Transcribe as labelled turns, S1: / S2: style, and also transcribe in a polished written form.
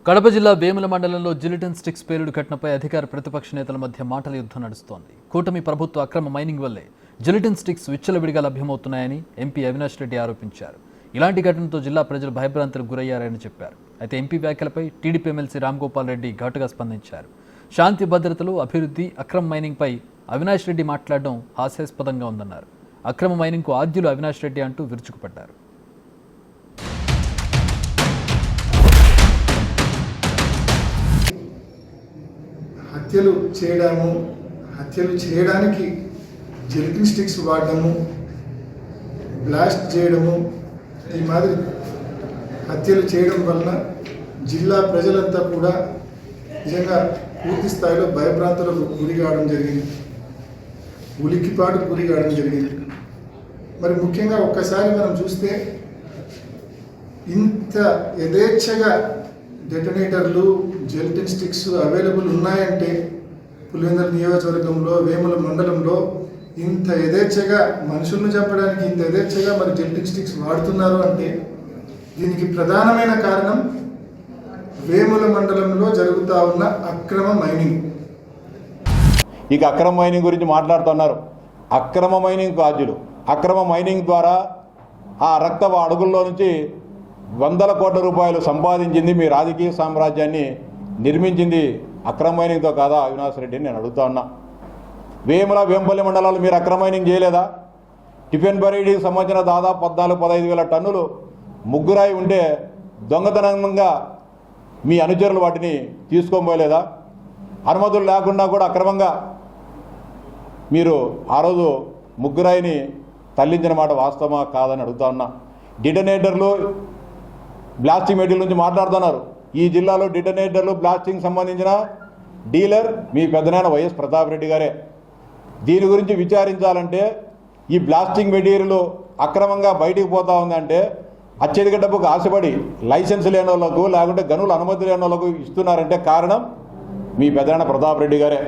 S1: కడప జిల్లా వేముల మండలంలో జిలిటన్ స్టిక్స్ పేలుడు ఘటనపై అధికార ప్రతిపక్ష నేతల మధ్య మాటల యుద్ధం నడుస్తోంది. కూటమి ప్రభుత్వ అక్రమ మైనింగ్ వల్లే జిలిటన్ స్టిక్స్ విచ్చలవిడిగా లభ్యమవుతున్నాయని ఎంపీ అవినాష్ రెడ్డి ఆరోపించారు. ఇలాంటి ఘటనతో జిల్లా ప్రజలు భయభ్రాంతులకు గురయ్యారని చెప్పారు. అయితే ఎంపీ వ్యాఖ్యలపై టీడీపీ ఎమ్మెల్సీ రామ్గోపాల్ రెడ్డి ఘాటుగా స్పందించారు. శాంతి భద్రతలు, అభివృద్ధి, అక్రమ మైనింగ్పై అవినాష్ రెడ్డి మాట్లాడడం హాస్యాస్పదంగా ఉందన్నారు. అక్రమ మైనింగ్కు ఆద్యులు అవినాష్ రెడ్డి అంటూ విరుచుకుపడ్డారు.
S2: హత్యలు చేయడానికి జిలిటిన్ స్టిక్స్ వాడడము, బ్లాస్ట్ చేయడము, ఈ మాదిరి హత్యలు చేయడం వలన జిల్లా ప్రజలంతా కూడా నిజంగా పూర్తి స్థాయిలో భయభ్రాంతులకు గురి కావడం జరిగింది, ఉలిక్కిపాటుకు గురి కావడం జరిగింది. మరి ముఖ్యంగా ఒక్కసారి మనం చూస్తే ఇంత యథేచ్ఛగా డెటనేటర్లు, జిలిటిన్ స్టిక్స్ అవైలబుల్ ఉన్నాయంటే పులివెందుల నియోజకవర్గంలో, వేముల మండలంలో ఇంత యథేచ్ఛగా మనుషులను చంపడానికి ఇంత యథేచ్ఛగా మరి జిలిటిన్ స్టిక్స్ వాడుతున్నారు అంటే దీనికి ప్రధానమైన కారణం వేముల మండలంలో జరుగుతూ ఉన్న అక్రమ మైనింగ్.
S3: ఇక అక్రమ మైనింగ్ గురించి మాట్లాడుతున్నారు. అక్రమ మైనింగ్ బాధ్యులు. అక్రమ మైనింగ్ ద్వారా ఆ రక్తపు అడుగుల్లో నుంచి వందల కోట్ల రూపాయలు సంపాదించింది, మీ రాజకీయ సామ్రాజ్యాన్ని నిర్మించింది అక్రమ మైనింగ్తో కాదా అవినాష్ రెడ్డిని నేను అడుగుతా ఉన్నా. వేంపల్లి మండలాలు మీరు అక్రమ మైనింగ్ చేయలేదా? టిఫిన్ బరీడీకి సంబంధించిన దాదాపు 14-15 వేల టన్నులు ముగ్గురాయి ఉంటే దొంగతనంగా మీ అనుచరులు వాటిని తీసుకోబోయలేదా? అనుమతులు లేకుండా కూడా అక్రమంగా మీరు ఆ రోజు ముగ్గురాయిని తరలించిన మాట వాస్తవమా కాదని అడుగుతా ఉన్నా. డిటనేటర్లు, బ్లాస్టింగ్ మెటీరియల్ నుంచి మాట్లాడుతున్నారు. ఈ జిల్లాలో డిటనేటర్లు, బ్లాస్టింగ్ సంబంధించిన డీలర్ మీ పెద్దనాయన వైఎస్ ప్రతాప్ రెడ్డి గారే. దీని గురించి విచారించాలంటే ఈ బ్లాస్టింగ్ మెటీరియల్ అక్రమంగా బయటికి పోతా ఉందంటే అత్యధిక డబ్బుకు ఆశపడి లైసెన్స్ లేని వాళ్ళకు, లేకుంటే గనుల అనుమతి లేని వాళ్ళకు ఇస్తున్నారంటే కారణం మీ పెద్దనాయన ప్రతాప్ రెడ్డి గారే.